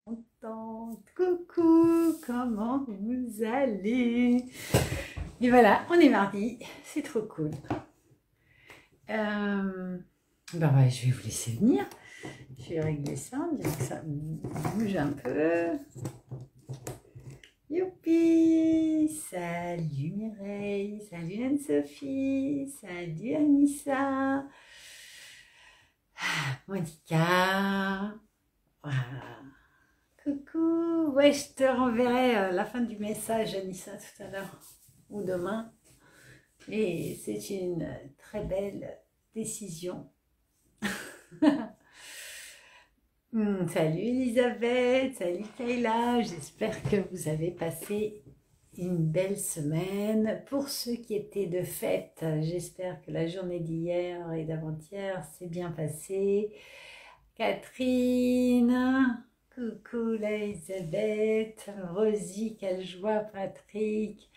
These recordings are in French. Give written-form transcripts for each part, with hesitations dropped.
Contente. Coucou, comment vous allez? Et voilà, on est mardi, c'est trop cool. Je vais vous laisser venir. Je vais régler ça, on dirait que ça bouge un peu. Youpi! Salut Mireille, salut Anne-Sophie, salut Anissa, Monica. Voilà. Coucou, ouais, je te renverrai la fin du message, Anissa, tout à l'heure, ou demain. Et c'est une très belle décision. Salut Elisabeth, salut Kayla, j'espère que vous avez passé une belle semaine. Pour ceux qui étaient de fête, j'espère que la journée d'hier et d'avant-hier s'est bien passée. Catherine, coucou la Elisabeth, Rosie, quelle joie, Patrick.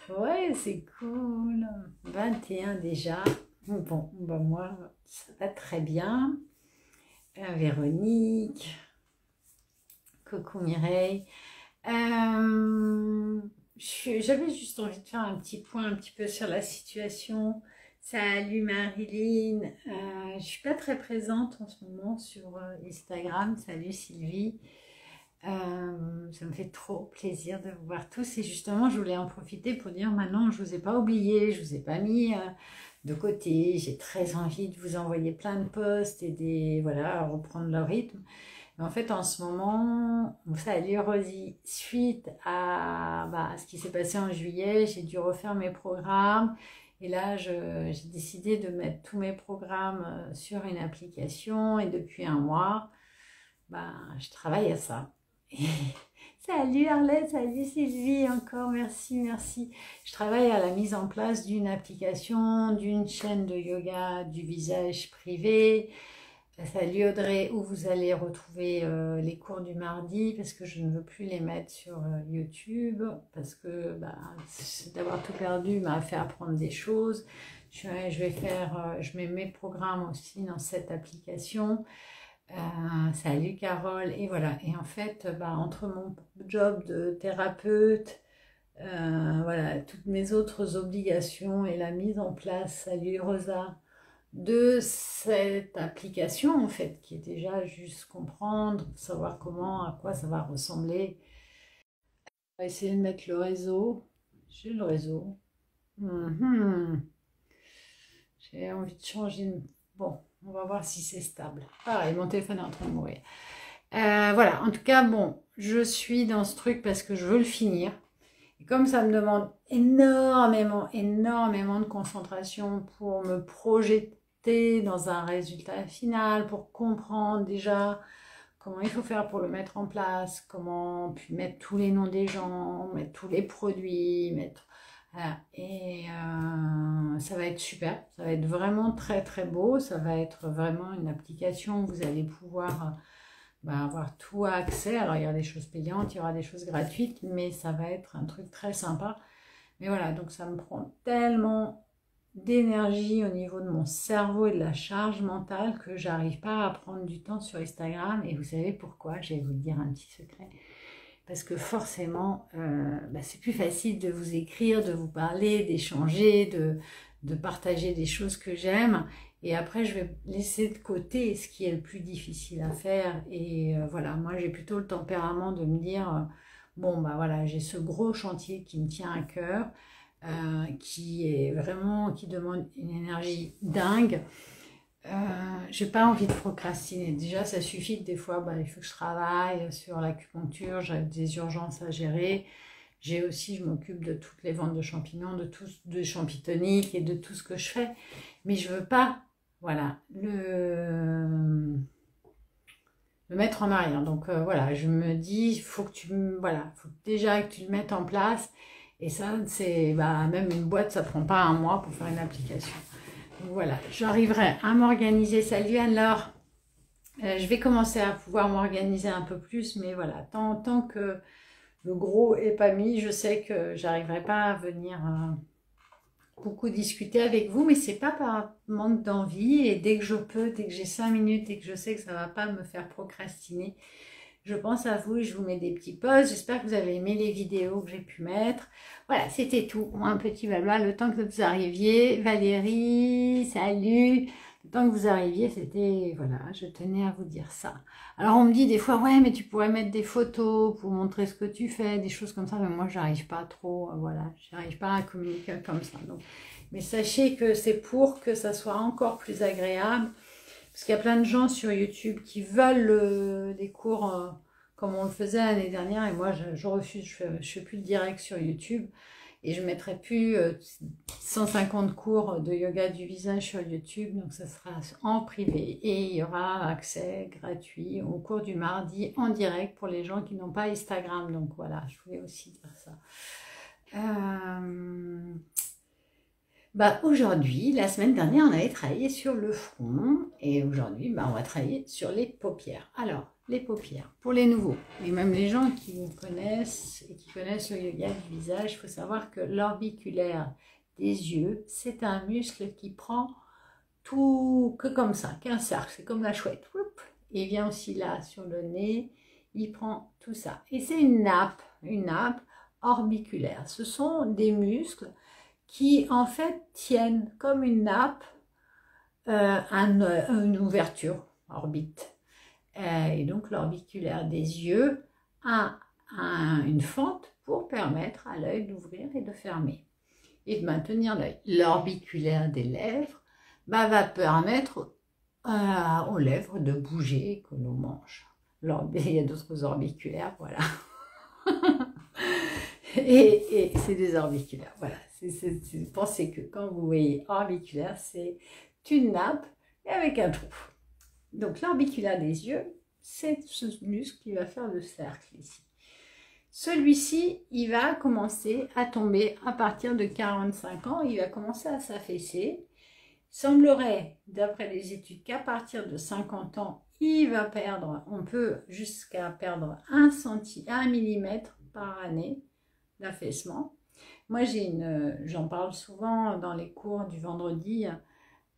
Ouais, c'est cool. 21 déjà. Bon, bah moi, ça va très bien. Véronique, coucou Mireille. J'avais juste envie de faire un petit point un petit peu sur la situation. Salut Marilyn, je suis pas très présente en ce moment sur Instagram. Salut Sylvie, ça me fait trop plaisir de vous voir tous et justement je voulais en profiter pour dire maintenant je vous ai pas oublié, je vous ai pas mis de côté. J'ai très envie de vous envoyer plein de posts et voilà, reprendre le rythme. Mais en fait, en ce moment, salut Rosie, suite à ce qui s'est passé en juillet, j'ai dû refaire mes programmes. Et là, j'ai décidé de mettre tous mes programmes sur une application. Et depuis un mois, je travaille à ça. Et salut Arlette, salut Sylvie, encore merci, merci. Je travaille à la mise en place d'une application, d'une chaîne de yoga du visage privé. Salut Audrey, où vous allez retrouver les cours du mardi parce que je ne veux plus les mettre sur YouTube parce que d'avoir tout perdu m'a fait apprendre des choses. Je mets mes programmes aussi dans cette application. Salut Carole, et voilà. Et en fait, entre mon job de thérapeute, voilà, toutes mes autres obligations et la mise en place, salut Rosa, de cette application en fait, qui est déjà juste comprendre, savoir comment, à quoi ça va ressembler. On va essayer de mettre le réseau. J'ai le réseau. J'ai envie de changer. Bon, on va voir si c'est stable. Pareil, mon téléphone est en train de mourir. Voilà, en tout cas, bon, je suis dans ce truc parce que je veux le finir. Et comme ça me demande énormément, énormément de concentration pour me projeter dans un résultat final, pour comprendre déjà comment il faut faire pour le mettre en place, comment puis mettre tous les noms des gens, mettre tous les produits, voilà. Et ça va être super, ça va être vraiment très très beau, ça va être vraiment une application où vous allez pouvoir avoir tout à accès. Alors il y aura des choses payantes, il y aura des choses gratuites, mais ça va être un truc très sympa. Mais voilà, donc ça me prend tellement d'énergie au niveau de mon cerveau et de la charge mentale que j'arrive pas à prendre du temps sur Instagram. Et vous savez pourquoi? Je vais vous dire un petit secret. Parce que forcément, c'est plus facile de vous écrire, de vous parler, d'échanger, de partager des choses que j'aime. Et après, je vais laisser de côté ce qui est le plus difficile à faire. Et voilà, moi, j'ai plutôt le tempérament de me dire, voilà, j'ai ce gros chantier qui me tient à cœur, qui demande une énergie dingue. J'ai pas envie de procrastiner. Déjà, ça suffit que des fois, il faut que je travaille sur l'acupuncture, j'ai des urgences à gérer. Je m'occupe de toutes les ventes de champignons, de champitoniques et de tout ce que je fais. Mais je veux pas, voilà, le mettre en arrière. Donc voilà, je me dis, faut déjà que tu le mettes en place. Et ça, c'est même une boîte, ça prend pas un mois pour faire une application. Donc voilà, j'arriverai à m'organiser. Salut Anne-Laure. Je vais commencer à pouvoir m'organiser un peu plus, mais voilà, tant que le gros est pas mis, je sais que j'arriverai pas à venir beaucoup discuter avec vous, mais c'est pas par manque d'envie. Et dès que je peux, dès que j'ai 5 minutes et que je sais que ça va pas me faire procrastiner, Je pense à vous et je vous mets des petits posts. J'espère que vous avez aimé les vidéos que j'ai pu mettre. Voilà, c'était tout. Un petit blabla. Le temps que vous arriviez. Valérie, salut. Le temps que vous arriviez, c'était... Voilà, je tenais à vous dire ça. Alors, on me dit des fois, ouais, mais tu pourrais mettre des photos pour montrer ce que tu fais, des choses comme ça. Mais moi, j'arrive pas trop. Voilà, j'arrive pas à communiquer comme ça. Donc, mais sachez que c'est pour que ça soit encore plus agréable. Parce qu'il y a plein de gens sur YouTube qui veulent des cours comme on le faisait l'année dernière. Et moi, je refuse. Je fais plus de direct sur YouTube. Et je ne mettrai plus 150 cours de yoga du visage sur YouTube. Donc, ça sera en privé. Et il y aura accès gratuit au cours du mardi en direct pour les gens qui n'ont pas Instagram. Donc, voilà, je voulais aussi dire ça. Aujourd'hui, la semaine dernière, on avait travaillé sur le front et aujourd'hui, on va travailler sur les paupières. Alors, les paupières, pour les nouveaux et même les gens qui me connaissent et qui connaissent le yoga du visage, il faut savoir que l'orbiculaire des yeux, c'est un muscle qui prend tout que comme ça, qu'un cercle, c'est comme la chouette. Et il vient aussi là sur le nez, il prend tout ça. Et c'est une nappe orbiculaire. Ce sont des muscles qui en fait tiennent comme une nappe une ouverture, orbite. Et donc l'orbiculaire des yeux a une fente pour permettre à l'œil d'ouvrir et de fermer et de maintenir l'œil. L'orbiculaire des lèvres va permettre aux lèvres de bouger que l'on mange. Il y a d'autres orbiculaires, voilà. Et c'est des orbiculaires, voilà. Pensez que quand vous voyez orbiculaire, c'est une nappe avec un trou. Donc l'orbiculaire des yeux, c'est ce muscle qui va faire le cercle ici. Celui-ci, il va commencer à tomber à partir de 45 ans, il va commencer à s'affaisser. Il semblerait, d'après les études, qu'à partir de 50 ans, il va perdre, on peut jusqu'à perdre 1 millimètre par année d'affaissement. Moi, j'en parle souvent dans les cours du vendredi.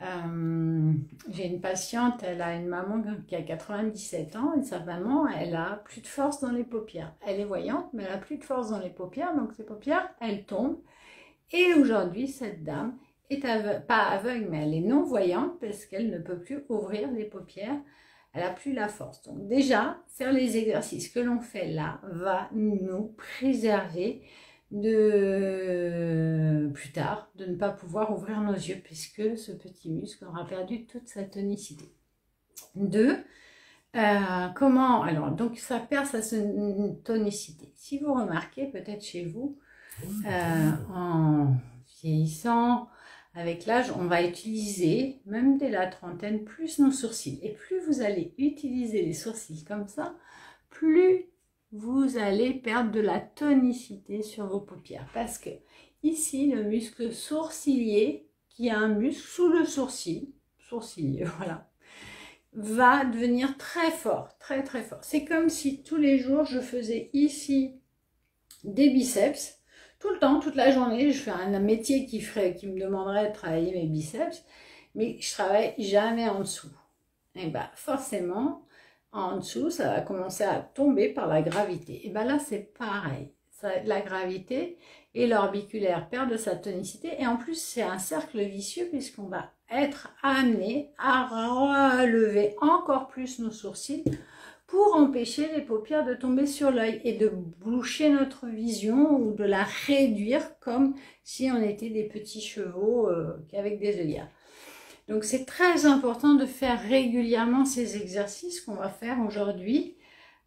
J'ai une patiente, elle a une maman qui a 97 ans et sa maman, elle a plus de force dans les paupières. Elle est voyante, mais elle a plus de force dans les paupières, donc ses paupières, elles tombent. Et aujourd'hui, cette dame est pas aveugle, mais elle est non-voyante parce qu'elle ne peut plus ouvrir les paupières. Elle n'a plus la force. Donc déjà, faire les exercices que l'on fait là va nous préserver plus tard de ne pas pouvoir ouvrir nos yeux puisque ce petit muscle aura perdu toute sa tonicité. 2. Alors, donc ça perd sa tonicité. Si vous remarquez peut-être chez vous, en vieillissant, avec l'âge, on va utiliser, même dès la trentaine, plus nos sourcils. Et plus vous allez utiliser les sourcils comme ça, plus vous allez perdre de la tonicité sur vos paupières. Parce que ici, le muscle sourcilier, qui a un muscle sous le sourcilier, voilà, va devenir très fort, très très fort. C'est comme si tous les jours, je faisais ici des biceps. Tout le temps, toute la journée, je fais un métier qui me demanderait de travailler mes biceps, mais je travaille jamais en dessous. Et forcément, en dessous, ça va commencer à tomber par la gravité. Et là, c'est pareil. La gravité et l'orbiculaire perdent de sa tonicité. Et en plus, c'est un cercle vicieux puisqu'on va être amené à relever encore plus nos sourcils pour empêcher les paupières de tomber sur l'œil et de boucher notre vision ou de la réduire comme si on était des petits chevaux avec des œillères. Donc c'est très important de faire régulièrement ces exercices qu'on va faire aujourd'hui.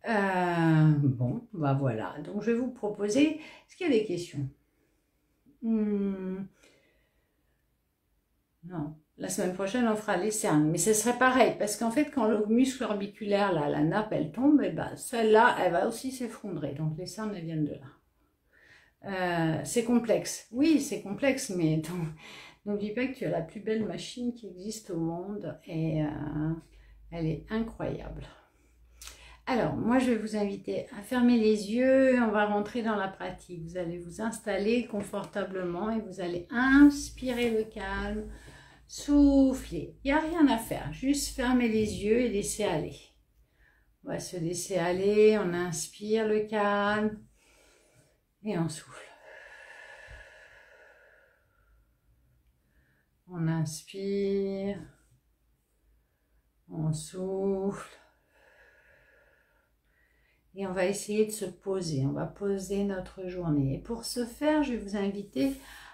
Voilà, donc je vais vous proposer, est-ce qu'il y a des questions? Non. La semaine prochaine, on fera les cernes. Mais ce serait pareil, parce qu'en fait, quand le muscle orbiculaire, là, la nappe, elle tombe, celle-là, elle va aussi s'effondrer. Donc, les cernes, elles viennent de là. C'est complexe. Oui, c'est complexe, mais n'oublie pas que tu as la plus belle machine qui existe au monde et elle est incroyable. Alors, moi, je vais vous inviter à fermer les yeux et on va rentrer dans la pratique. Vous allez vous installer confortablement et vous allez inspirer le calme. Soufflez, il n'y a rien à faire, juste fermez les yeux et laissez aller. On va se laisser aller, on inspire le calme et on souffle. On inspire, on souffle. Et on va essayer de se poser, on va poser notre journée. Et pour ce faire, je vais vous inviter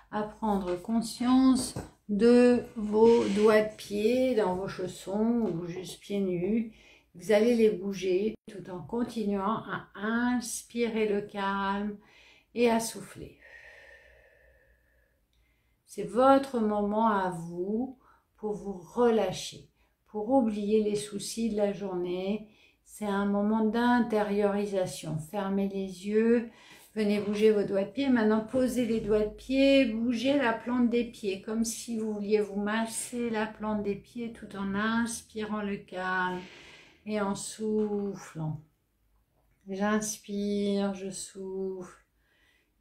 à prendre conscience de vos doigts de pied dans vos chaussons ou juste pieds nus. Vous allez les bouger tout en continuant à inspirer le calme et à souffler. C'est votre moment à vous pour vous relâcher, pour oublier les soucis de la journée. C'est un moment d'intériorisation. Fermez les yeux, venez bouger vos doigts de pied. Maintenant, posez les doigts de pied, bougez la plante des pieds, comme si vous vouliez vous masser la plante des pieds tout en inspirant le calme et en soufflant. J'inspire, je souffle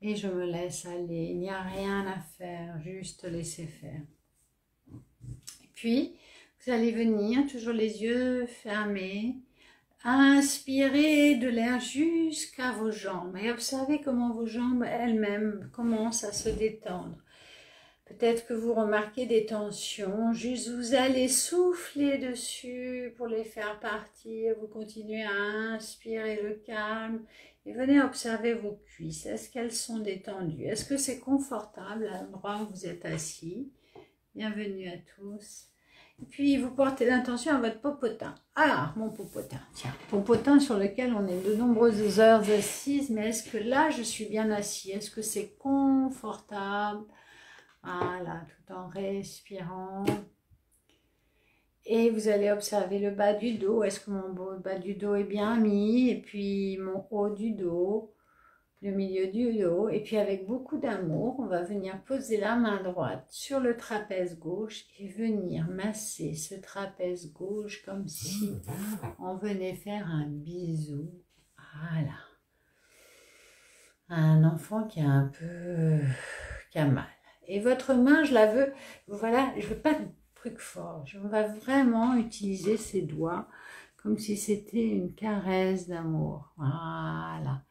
et je me laisse aller. Il n'y a rien à faire, juste laisser faire. Et puis, vous allez venir, toujours les yeux fermés, inspirez de l'air jusqu'à vos jambes et observez comment vos jambes elles-mêmes commencent à se détendre. Peut-être que vous remarquez des tensions, juste vous allez souffler dessus pour les faire partir. Vous continuez à inspirer le calme et venez observer vos cuisses. Est-ce qu'elles sont détendues? Est-ce que c'est confortable à l'endroit où vous êtes assis? Bienvenue à tous. Et puis, vous portez l'intention à votre popotin. Ah, mon popotin, tiens, popotin sur lequel on est de nombreuses heures assises, mais est-ce que là, je suis bien assis? Est-ce que c'est confortable? Voilà, tout en respirant. Et vous allez observer le bas du dos. Est-ce que mon bas du dos est bien mis? Et puis, mon haut du dos, le milieu du dos. Et puis, avec beaucoup d'amour, on va venir poser la main droite sur le trapèze gauche et venir masser ce trapèze gauche comme si on venait faire un bisou. Voilà. À un enfant qui a mal. Et votre main, je la veux, voilà, je veux pas de truc fort. Je vais vraiment utiliser ses doigts comme si c'était une caresse d'amour. Voilà.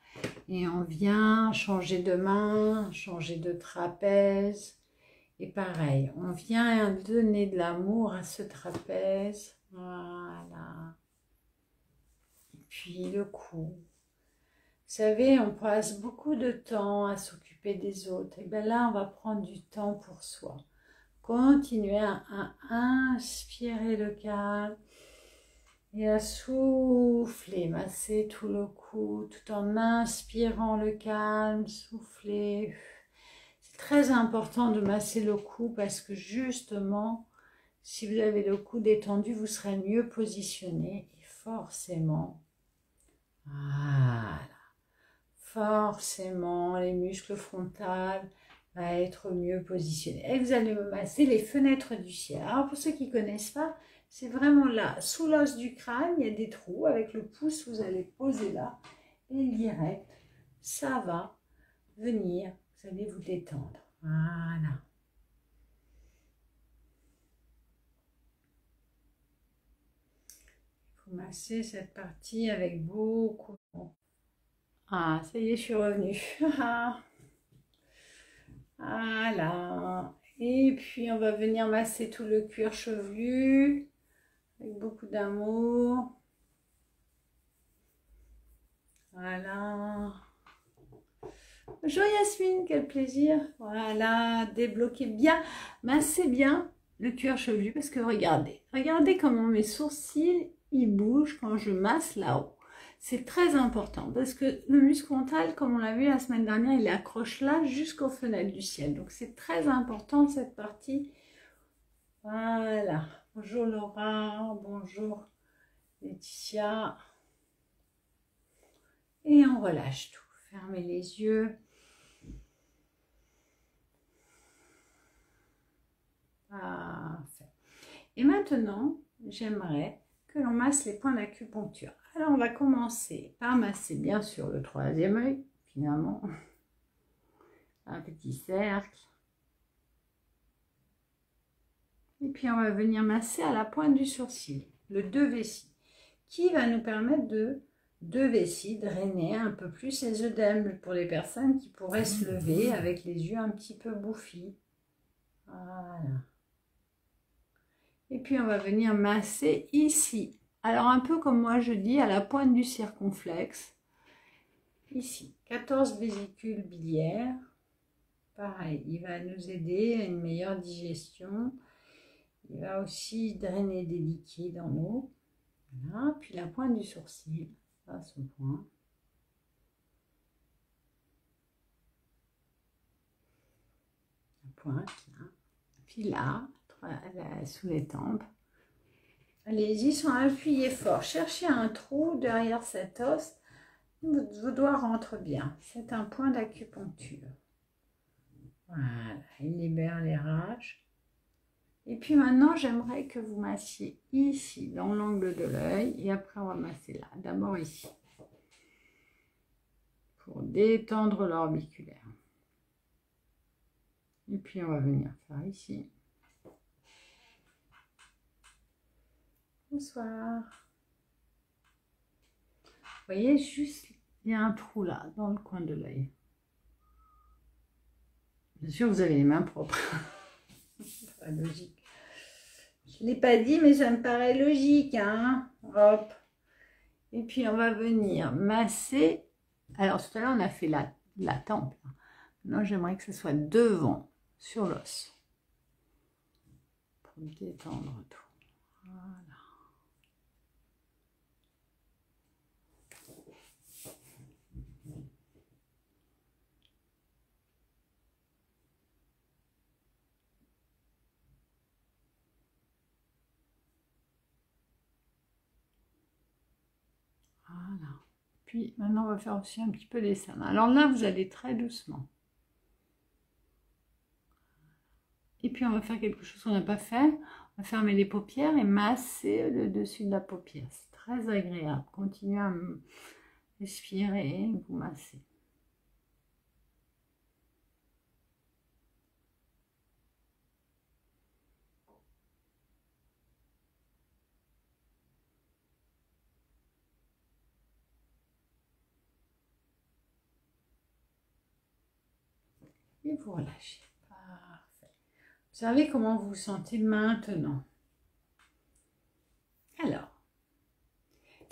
Et on vient changer de main, changer de trapèze. Et pareil, on vient donner de l'amour à ce trapèze. Voilà. Et puis le cou. Vous savez, on passe beaucoup de temps à s'occuper des autres. Et bien là, on va prendre du temps pour soi. Continuez à inspirer le calme et à souffler. Masser tout le cou tout en inspirant le calme. Souffler. C'est très important de masser le cou parce que justement, si vous avez le cou détendu, vous serez mieux positionné. Et forcément, voilà. Forcément, les muscles frontaux vont être mieux positionnés. Et vous allez me masser les fenêtres du ciel. Alors, pour ceux qui ne connaissent pas, c'est vraiment là, sous l'os du crâne, il y a des trous. Avec le pouce, vous allez poser là. Et direct, ça va venir. Vous allez vous détendre. Voilà. Il faut masser cette partie avec beaucoup de... Ah, ça y est, je suis revenue. Voilà. Et puis, on va venir masser tout le cuir chevelu avec beaucoup d'amour. Voilà. Bonjour Yasmine, quel plaisir. Voilà, débloquez bien, massez bien le cuir chevelu parce que regardez comment mes sourcils, ils bougent quand je masse là-haut. C'est très important parce que le muscle frontal, comme on l'a vu la semaine dernière, il accroche là jusqu'aux fenêtres du ciel. Donc c'est très important cette partie. Voilà. Bonjour Laura, bonjour Laetitia. Et on relâche tout. Fermez les yeux. Parfait. Et maintenant, j'aimerais que l'on masse les points d'acupuncture. Alors, on va commencer par masser, bien sûr, le troisième œil, finalement. Un petit cercle. Et puis, on va venir masser à la pointe du sourcil, le 2 vessis. qui va nous permettre de vessie, drainer un peu plus les œdèmes pour les personnes qui pourraient se lever avec les yeux un petit peu bouffis. Voilà. Et puis on va venir masser ici. Alors un peu comme moi je dis, à la pointe du circonflexe. Ici, 14 vésicules biliaires. Pareil, il va nous aider à une meilleure digestion. Il va aussi drainer des liquides en eau. Voilà. Puis la pointe du sourcil, à son point. La pointe, là. Puis là, sous les tempes. Les os sont appuyés fort. Cherchez un trou derrière cet os. Vos doigts rentrent bien. C'est un point d'acupuncture. Voilà, il libère les rages. Et puis maintenant, j'aimerais que vous massiez ici, dans l'angle de l'œil. Et après, on va masser là. D'abord ici. Pour détendre l'orbiculaire. Et puis, on va venir faire ici. Bonsoir. Vous voyez, juste, il y a un trou là, dans le coin de l'œil. Bien sûr, vous avez les mains propres. C'est pas logique. Je ne l'ai pas dit, mais ça me paraît logique. Hein. Hop. Et puis, on va venir masser. Alors, tout à l'heure, on a fait la tempe. Maintenant, j'aimerais que ce soit devant, sur l'os. Pour détendre tout. Voilà. Voilà. Puis maintenant, on va faire aussi un petit peu les seins. Alors là, vous allez très doucement. Et puis, on va faire quelque chose qu'on n'a pas fait. On va fermer les paupières et masser le dessus de la paupière. C'est très agréable. Continuez à respirer et vous massez. Et vous relâchez. Parfait. Observez comment vous vous sentez maintenant. Alors,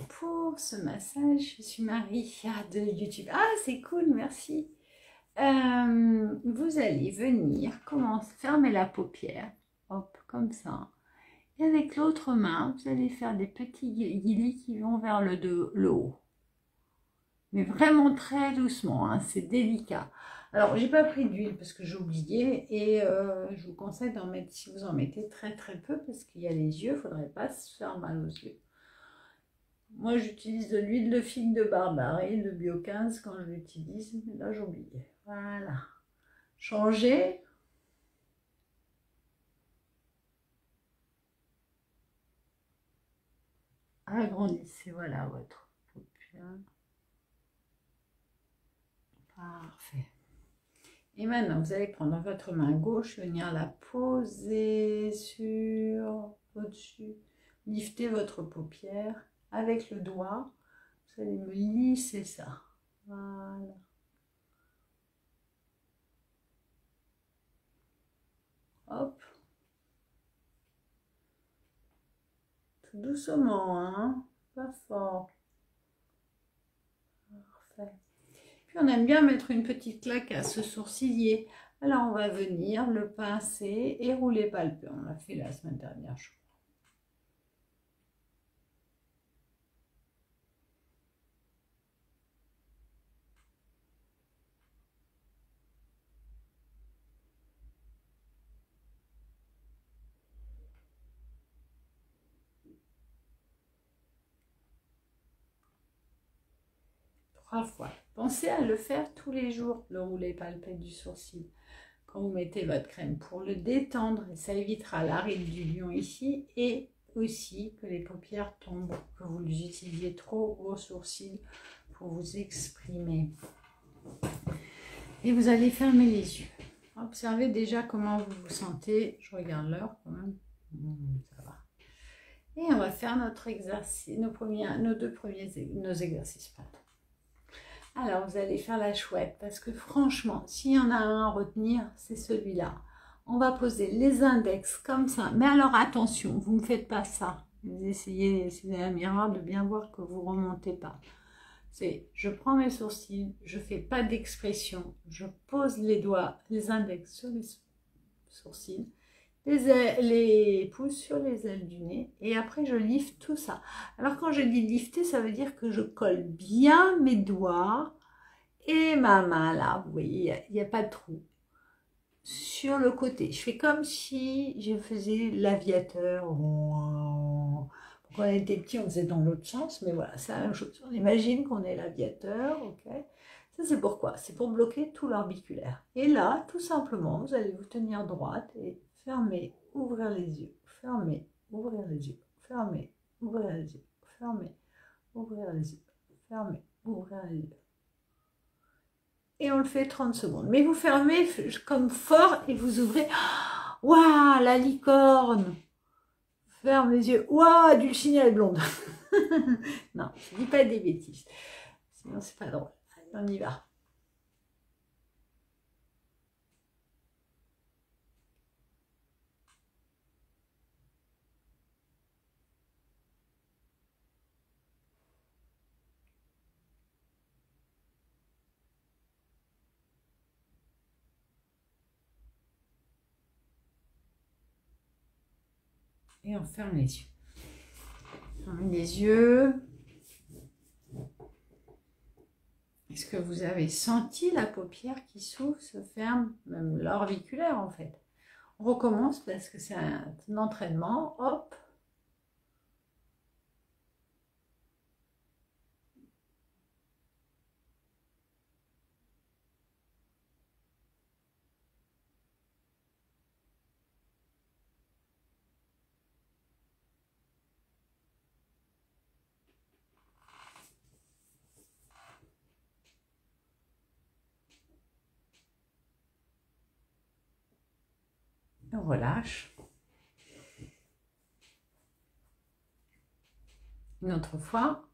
pour ce massage, je suis Marie de YouTube. Ah, c'est cool, merci. Vous allez venir, fermer la paupière, hop, comme ça. Et avec l'autre main, vous allez faire des petits guilis qui vont vers le haut. Mais vraiment très doucement, hein, c'est délicat. Alors, j'ai pas pris d'huile parce que j'ai oublié et je vous conseille d'en mettre, si vous en mettez très très peu, parce qu'il y a les yeux, il ne faudrait pas se faire mal aux yeux. Moi, j'utilise de l'huile de figue de Barbarie, de Bio 15 quand je l'utilise, mais là, j'ai oublié. Voilà. Changez. Agrandissez, voilà, votre paupière. Parfait. Et maintenant, vous allez prendre votre main gauche, venir la poser au-dessus. Liftez votre paupière avec le doigt. Vous allez me lisser ça. Voilà. Hop. Tout doucement, hein. Pas fort. Parfait. Puis on aime bien mettre une petite claque à ce sourcilier. Alors on va venir le pincer et rouler palpé. On l'a fait la semaine dernière, je crois. Fois. Pensez à le faire tous les jours, le roulé palpé du sourcil. Quand vous mettez votre crème pour le détendre, et ça évitera la ride du lion ici et aussi que les paupières tombent, que vous les utilisiez trop aux sourcils pour vous exprimer. Et vous allez fermer les yeux. Observez déjà comment vous vous sentez. Je regarde l'heure quand même. Ça va. Et on va faire notre exercice, nos exercices. Pardon. Alors, vous allez faire la chouette parce que franchement, s'il y en a un à retenir, c'est celui-là. On va poser les index comme ça. Mais alors, attention, vous ne me faites pas ça. Vous essayez, si vous avez un miroir, de bien voir que vous ne remontez pas. C'est, je prends mes sourcils, je ne fais pas d'expression, je pose les doigts, les index sur les sourcils, les pouces sur les ailes du nez, et après je lifte tout ça. Alors quand je dis lifter, ça veut dire que je colle bien mes doigts et ma main là, vous voyez, il n'y a pas de trou. Sur le côté, je fais comme si je faisais l'aviateur. Quand on était petit, on faisait dans l'autre sens, mais voilà, c'est la même chose. On imagine qu'on est l'aviateur, ok. Ça, c'est pourquoi? C'est pour bloquer tout l'orbiculaire. Et là, tout simplement, vous allez vous tenir droite et fermer, ouvrir les yeux, fermer, ouvrir les yeux, fermer, ouvrir les yeux, fermer, ouvrir les yeux, fermer, ouvrir les yeux. Et on le fait 30 secondes. Mais vous fermez comme fort et vous ouvrez. Waouh, la licorne! Ferme les yeux. Waouh, Dulcinea est blonde. Non, je ne dis pas des bêtises. Sinon, c'est pas drôle. Allez, on y va. Et on ferme les yeux. Fermez les yeux. Est-ce que vous avez senti la paupière qui s'ouvre, se ferme, même l'orbiculaire en fait? On recommence parce que c'est un entraînement. Hop. On relâche. Une autre fois.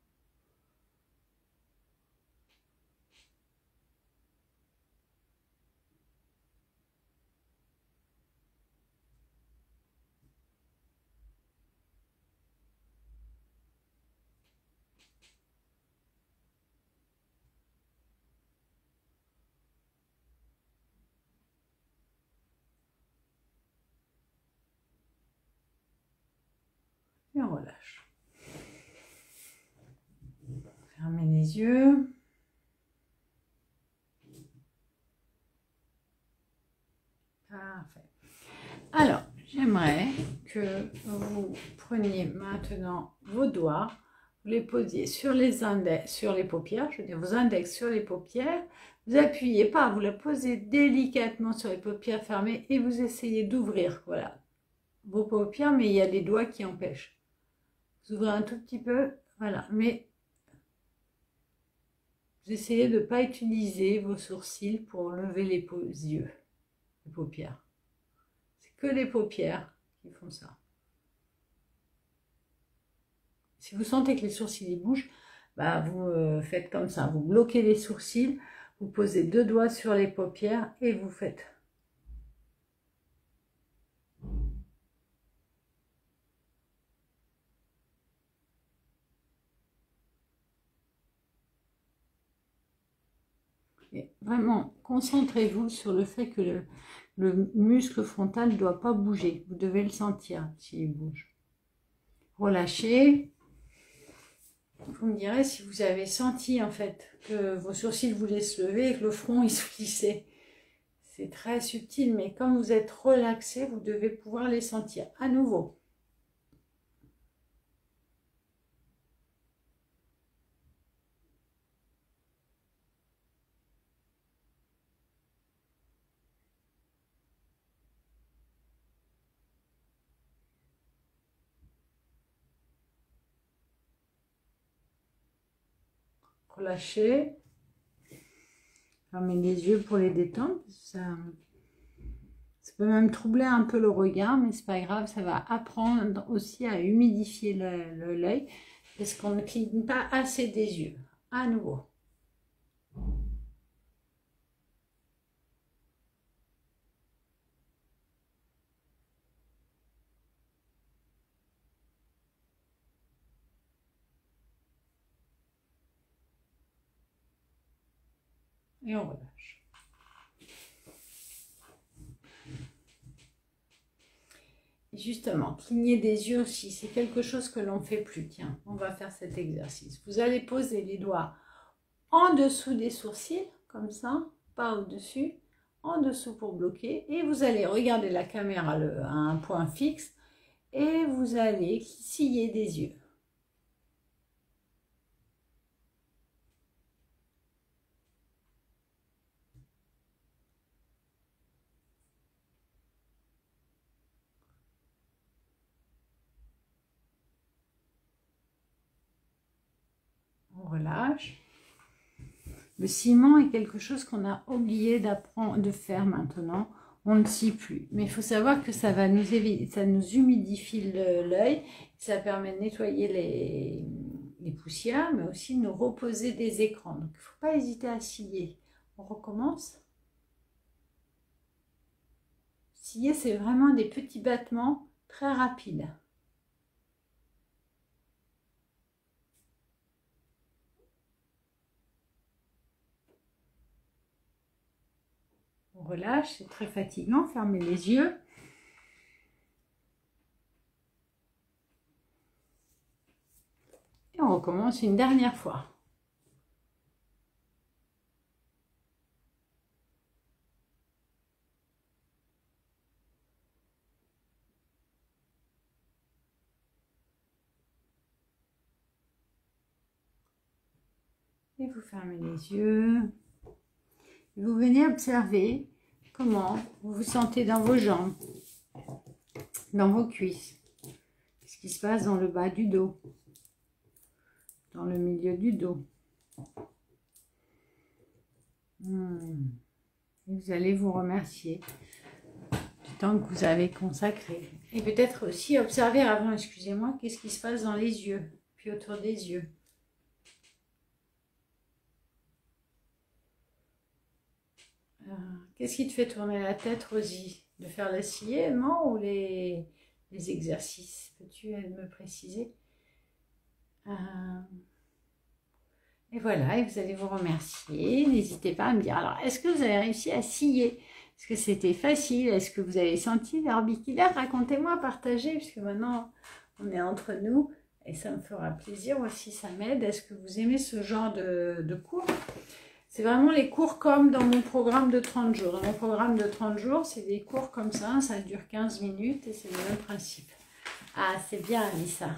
Et on relâche. Fermez les yeux. Parfait. Alors, j'aimerais que vous preniez maintenant vos doigts, vous les posiez sur les index, sur les paupières, je veux dire vos index sur les paupières. Vous appuyez pas, vous la posez délicatement sur les paupières fermées et vous essayez d'ouvrir, voilà, vos paupières, mais il y a des doigts qui empêchent. Vous ouvrez un tout petit peu, voilà, mais vous essayez de ne pas utiliser vos sourcils pour lever les yeux, les paupières. C'est que les paupières qui font ça. Si vous sentez que les sourcils bougent, bah vous faites comme ça, vous bloquez les sourcils, vous posez deux doigts sur les paupières et vous faites. Et vraiment, concentrez-vous sur le fait que le muscle frontal ne doit pas bouger. Vous devez le sentir s'il bouge. Relâchez. Vous me direz si vous avez senti en fait que vos sourcils voulaient se lever et que le front il se plissait. C'est très subtil, mais comme vous êtes relaxé, vous devez pouvoir les sentir à nouveau. Relâchez. Fermez les yeux pour les détendre. C'est peut même troubler un peu le regard, mais c'est pas grave, ça va apprendre aussi à humidifier l'œil, parce qu'on ne cligne pas assez des yeux. À nouveau. Et on relâche. Justement, cligner des yeux aussi, c'est quelque chose que l'on ne fait plus. Tiens, on va faire cet exercice. Vous allez poser les doigts en dessous des sourcils, comme ça, pas au-dessus, en dessous pour bloquer. Et vous allez regarder la caméra à un point fixe et vous allez cligner des yeux. On relâche. Le ciment est quelque chose qu'on a oublié de faire maintenant. On ne scie plus. Mais il faut savoir que ça nous humidifie l'œil. Ça permet de nettoyer les poussières, mais aussi de nous reposer des écrans. Donc, il ne faut pas hésiter à scier. On recommence. Scier, c'est vraiment des petits battements très rapides. On relâche, c'est très fatigant, fermez les yeux. Et on recommence une dernière fois. Et vous fermez les yeux. Et vous venez observer comment vous vous sentez dans vos jambes, dans vos cuisses. Ce qui se passe dans le bas du dos, dans le milieu du dos. Et vous allez vous remercier du temps que vous avez consacré. Et peut-être aussi observer avant, excusez-moi, qu'est-ce qui se passe dans les yeux, puis autour des yeux. Qu'est-ce qui te fait tourner la tête, Rosie? De faire la sciement ou les exercices? Peux-tu me préciser? Et voilà, et vous allez vous remercier. N'hésitez pas à me dire, alors, est-ce que vous avez réussi à scier? Est-ce que c'était facile? Est-ce que vous avez senti l'orbiculaire? Racontez-moi, partagez, puisque maintenant, on est entre nous. Et ça me fera plaisir aussi, ça m'aide. Est-ce que vous aimez ce genre de cours? C'est vraiment les cours comme dans mon programme de 30 jours. Dans mon programme de 30 jours, c'est des cours comme ça dure 15 minutes et c'est le même principe. Ah, c'est bien, Lisa.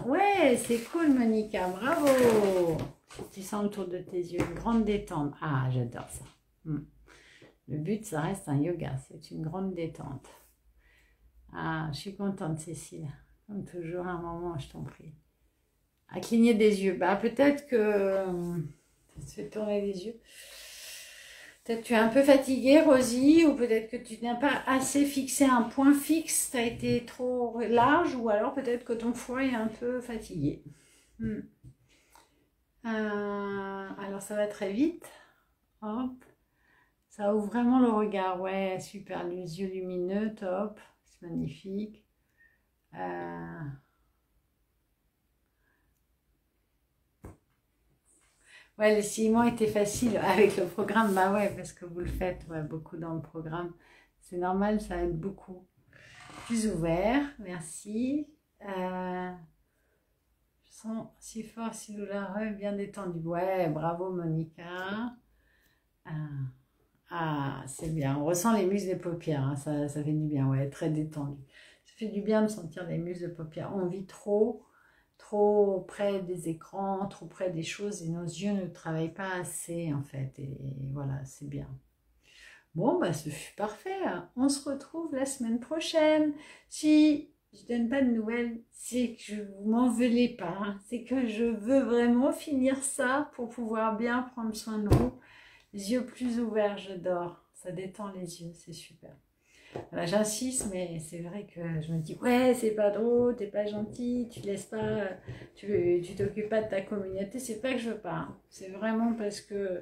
Ouais, c'est cool, Monica, bravo. Tu sens autour de tes yeux une grande détente. Ah, j'adore ça. Le but, ça reste un yoga, c'est une grande détente. Ah, je suis contente, Cécile. Comme toujours, un moment, je t'en prie. À cligner des yeux. Bah, peut-être que... Ça te fait tourner les yeux. Peut-être que tu es un peu fatiguée, Rosie, ou peut-être que tu n'as pas assez fixé un point fixe, tu as été trop large, ou alors peut-être que ton foie est un peu fatigué. Alors ça va très vite. Hop. Ça ouvre vraiment le regard. Ouais, super. Les yeux lumineux, top. C'est magnifique. Ouais, le ciment était facile avec le programme. Bah ouais, parce que vous le faites beaucoup dans le programme. C'est normal, ça aide beaucoup. Plus ouvert, merci. Je sens si fort, si douloureux, bien détendu. Ouais, bravo Monica. C'est bien. On ressent les muscles des paupières. Hein. Ça fait du bien. Ouais, très détendu. Ça fait du bien de sentir les muscles des paupières. On vit trop près des écrans, trop près des choses et nos yeux ne travaillent pas assez en fait. Et voilà, c'est bien. Bon, bah, ce fut parfait. On se retrouve la semaine prochaine. Si je donne pas de nouvelles, c'est que vous m'en voulez pas. Hein. C'est que je veux vraiment finir ça pour pouvoir bien prendre soin de vous. Les yeux plus ouverts, je dors. ça détend les yeux, c'est super. Voilà, j'insiste, mais c'est vrai que je me dis, ouais, c'est pas drôle, t'es pas gentil, tu laisses pas, tu t'occupes pas de ta communauté, c'est pas que je veux pas, hein. C'est vraiment parce que,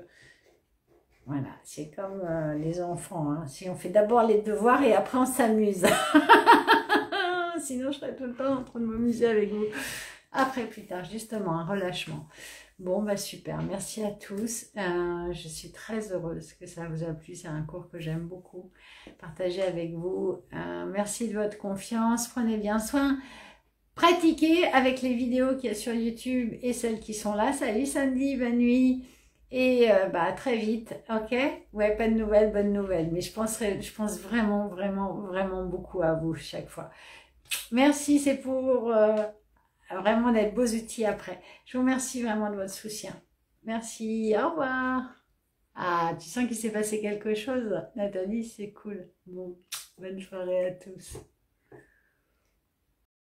voilà, c'est comme les enfants, hein. Si on fait d'abord les devoirs et après on s'amuse. Sinon, je serais tout le temps en train de m'amuser avec vous. Après, plus tard, justement, un relâchement. Bon, bah super, merci à tous. Je suis très heureuse que ça vous a plu. C'est un cours que j'aime beaucoup partager avec vous. Merci de votre confiance. Prenez bien soin. Pratiquez avec les vidéos qu'il y a sur YouTube et celles qui sont là. Salut Sandy, bonne nuit. Et bah, à très vite, ok? Ouais, pas de nouvelles, bonnes nouvelles. Mais je pense vraiment, vraiment, vraiment beaucoup à vous chaque fois. Merci, c'est pour vraiment d'être beaux outils après. Je vous remercie vraiment de votre soutien. Merci, au revoir. Ah, tu sens qu'il s'est passé quelque chose, Nathalie, c'est cool. Bon, bonne soirée à tous.